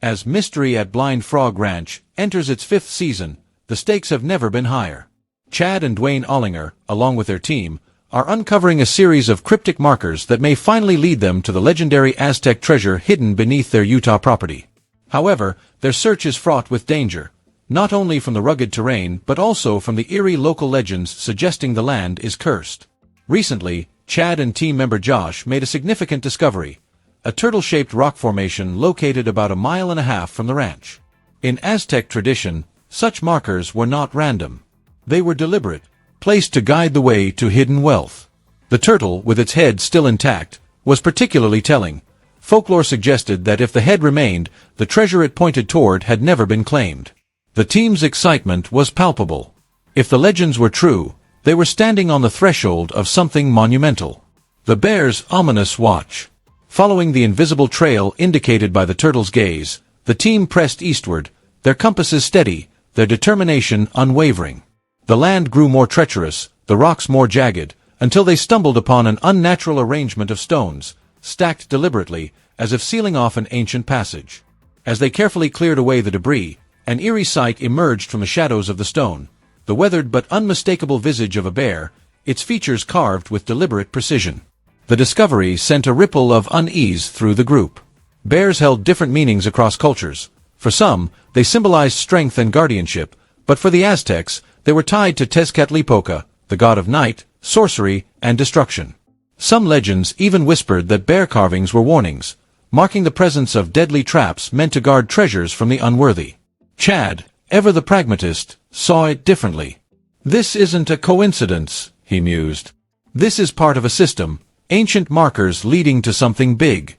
As Mystery at Blind Frog Ranch enters its 5th season, the stakes have never been higher. Chad and Dwayne Ollinger, along with their team, are uncovering a series of cryptic markers that may finally lead them to the legendary Aztec treasure hidden beneath their Utah property. However, their search is fraught with danger, not only from the rugged terrain but also from the eerie local legends suggesting the land is cursed. Recently, Chad and team member Josh made a significant discovery: a turtle-shaped rock formation located about 1.5 miles from the ranch. In Aztec tradition, such markers were not random. They were deliberate, placed to guide the way to hidden wealth. The turtle, with its head still intact, was particularly telling. Folklore suggested that if the head remained, the treasure it pointed toward had never been claimed. The team's excitement was palpable. If the legends were true, they were standing on the threshold of something monumental. The bear's ominous watch. Following the invisible trail indicated by the turtle's gaze, the team pressed eastward, their compasses steady, their determination unwavering. The land grew more treacherous, the rocks more jagged, until they stumbled upon an unnatural arrangement of stones, stacked deliberately, as if sealing off an ancient passage. As they carefully cleared away the debris, an eerie sight emerged from the shadows of the stone: the weathered but unmistakable visage of a bear, its features carved with deliberate precision. The discovery sent a ripple of unease through the group. Bears held different meanings across cultures. For some, they symbolized strength and guardianship, but for the Aztecs, they were tied to Tezcatlipoca, the god of night, sorcery, and destruction. Some legends even whispered that bear carvings were warnings, marking the presence of deadly traps meant to guard treasures from the unworthy. Chad, ever the pragmatist, saw it differently. "This isn't a coincidence," he mused. "This is part of a system, ancient markers leading to something big."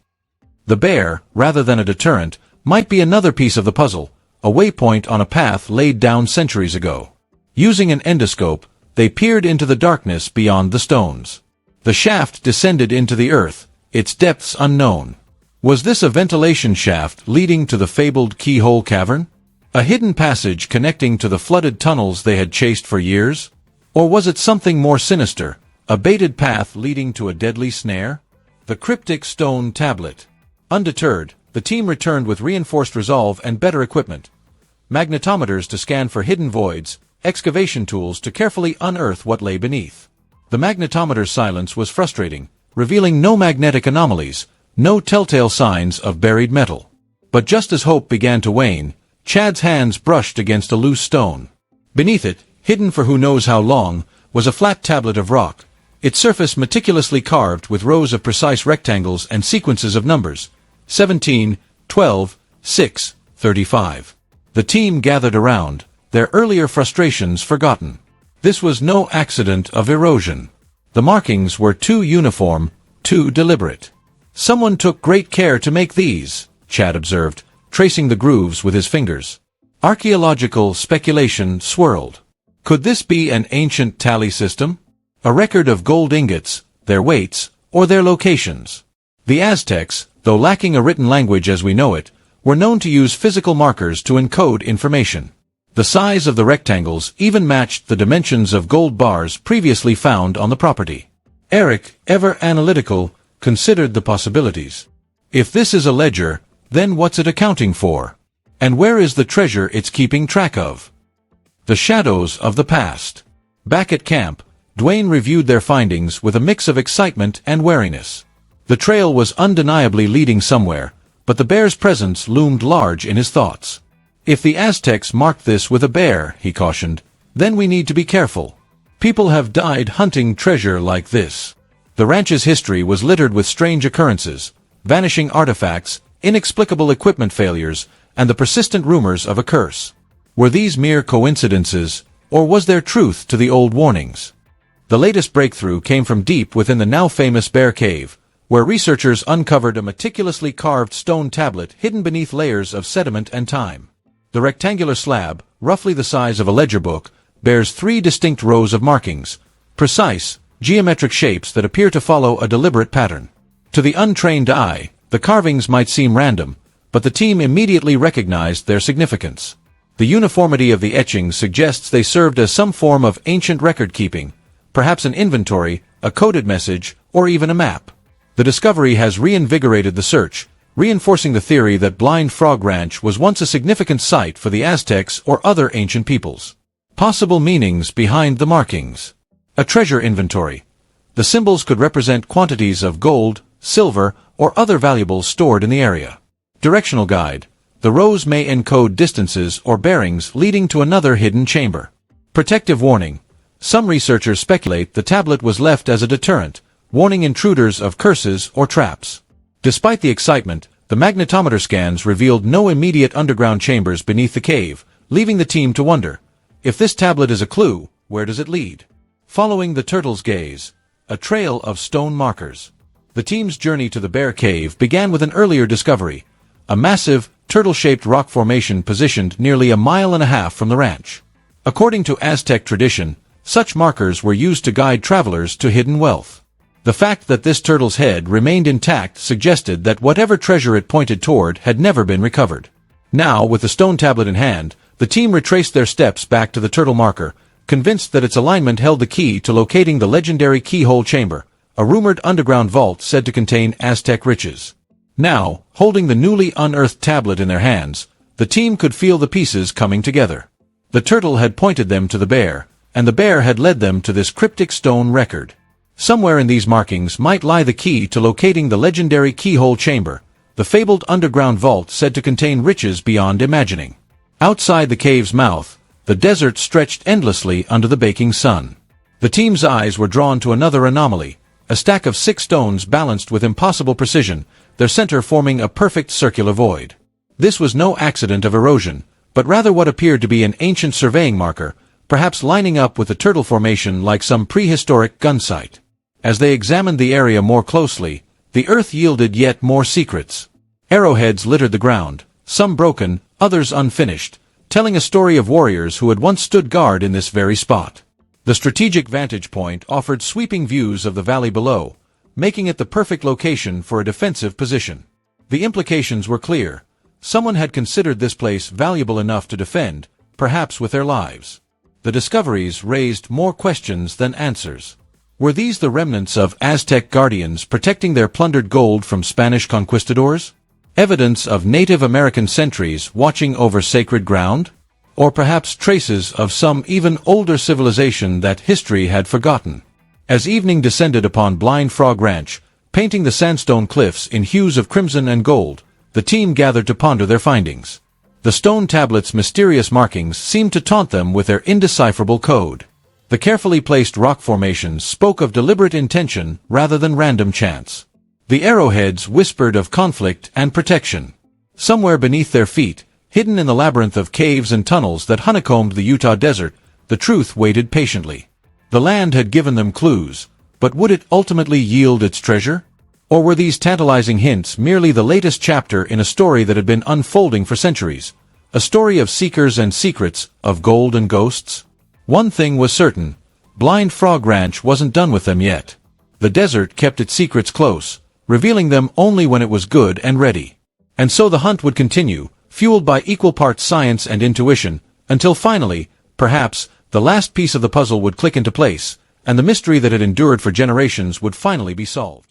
The bear, rather than a deterrent, might be another piece of the puzzle, a waypoint on a path laid down centuries ago. Using an endoscope, they peered into the darkness beyond the stones. The shaft descended into the earth, its depths unknown. Was this a ventilation shaft leading to the fabled keyhole cavern? A hidden passage connecting to the flooded tunnels they had chased for years? Or was it something more sinister, a baited path leading to a deadly snare? The cryptic stone tablet. Undeterred, the team returned with reinforced resolve and better equipment. Magnetometers to scan for hidden voids, excavation tools to carefully unearth what lay beneath. The magnetometer's silence was frustrating, revealing no magnetic anomalies, no telltale signs of buried metal. But just as hope began to wane, Chad's hands brushed against a loose stone. Beneath it, hidden for who knows how long, was a flat tablet of rock, its surface meticulously carved with rows of precise rectangles and sequences of numbers: 17, 12, 6, 35. The team gathered around, their earlier frustrations forgotten. This was no accident of erosion. The markings were too uniform, too deliberate. "Someone took great care to make these," Chad observed, tracing the grooves with his fingers. Archaeological speculation swirled. Could this be an ancient tally system? A record of gold ingots, their weights, or their locations? The Aztecs, though lacking a written language as we know it, were known to use physical markers to encode information. The size of the rectangles even matched the dimensions of gold bars previously found on the property. Eric, ever analytical, considered the possibilities. If this is a ledger, then what's it accounting for? And where is the treasure it's keeping track of? The shadows of the past. Back at camp, Dwayne reviewed their findings with a mix of excitement and wariness. The trail was undeniably leading somewhere, but the bear's presence loomed large in his thoughts. "If the Aztecs marked this with a bear," he cautioned, "then we need to be careful. People have died hunting treasure like this." The ranch's history was littered with strange occurrences, vanishing artifacts, inexplicable equipment failures, and the persistent rumors of a curse. Were these mere coincidences, or was there truth to the old warnings? The latest breakthrough came from deep within the now-famous Bear Cave, where researchers uncovered a meticulously carved stone tablet hidden beneath layers of sediment and time. The rectangular slab, roughly the size of a ledger book, bears 3 distinct rows of markings, precise, geometric shapes that appear to follow a deliberate pattern. To the untrained eye, the carvings might seem random, but the team immediately recognized their significance. The uniformity of the etchings suggests they served as some form of ancient record-keeping, perhaps an inventory, a coded message, or even a map. The discovery has reinvigorated the search, reinforcing the theory that Blind Frog Ranch was once a significant site for the Aztecs or other ancient peoples. Possible meanings behind the markings. A treasure inventory. The symbols could represent quantities of gold, silver, or other valuables stored in the area. Directional guide. The rows may encode distances or bearings leading to another hidden chamber. Protective warning. Some researchers speculate the tablet was left as a deterrent, warning intruders of curses or traps. Despite the excitement, the magnetometer scans revealed no immediate underground chambers beneath the cave, leaving the team to wonder, if this tablet is a clue, where does it lead? Following the turtle's gaze. A trail of stone markers. The team's journey to the Bear Cave began with an earlier discovery, a massive, turtle-shaped rock formation positioned nearly 1.5 miles from the ranch. According to Aztec tradition, such markers were used to guide travelers to hidden wealth. The fact that this turtle's head remained intact suggested that whatever treasure it pointed toward had never been recovered. Now, with the stone tablet in hand, the team retraced their steps back to the turtle marker, convinced that its alignment held the key to locating the legendary keyhole chamber, a rumored underground vault said to contain Aztec riches. Now, holding the newly unearthed tablet in their hands, the team could feel the pieces coming together. The turtle had pointed them to the bear, and the bear had led them to this cryptic stone record. Somewhere in these markings might lie the key to locating the legendary keyhole chamber, the fabled underground vault said to contain riches beyond imagining. Outside the cave's mouth, the desert stretched endlessly under the baking sun. The team's eyes were drawn to another anomaly, a stack of 6 stones balanced with impossible precision, their center forming a perfect circular void. This was no accident of erosion, but rather what appeared to be an ancient surveying marker, perhaps lining up with the turtle formation like some prehistoric gun sight. As they examined the area more closely, the earth yielded yet more secrets. Arrowheads littered the ground, some broken, others unfinished, telling a story of warriors who had once stood guard in this very spot. The strategic vantage point offered sweeping views of the valley below, making it the perfect location for a defensive position. The implications were clear. Someone had considered this place valuable enough to defend, perhaps with their lives. The discoveries raised more questions than answers. Were these the remnants of Aztec guardians protecting their plundered gold from Spanish conquistadors? Evidence of Native American sentries watching over sacred ground? Or perhaps traces of some even older civilization that history had forgotten? As evening descended upon Blind Frog Ranch, painting the sandstone cliffs in hues of crimson and gold, the team gathered to ponder their findings. The stone tablet's mysterious markings seemed to taunt them with their indecipherable code. The carefully placed rock formations spoke of deliberate intention rather than random chance. The arrowheads whispered of conflict and protection. Somewhere beneath their feet, hidden in the labyrinth of caves and tunnels that honeycombed the Utah desert, the truth waited patiently. The land had given them clues, but would it ultimately yield its treasure? Or were these tantalizing hints merely the latest chapter in a story that had been unfolding for centuries? A story of seekers and secrets, of gold and ghosts? One thing was certain, Blind Frog Ranch wasn't done with them yet. The desert kept its secrets close, revealing them only when it was good and ready. And so the hunt would continue, fueled by equal parts science and intuition, until finally, perhaps, the last piece of the puzzle would click into place, and the mystery that had endured for generations would finally be solved.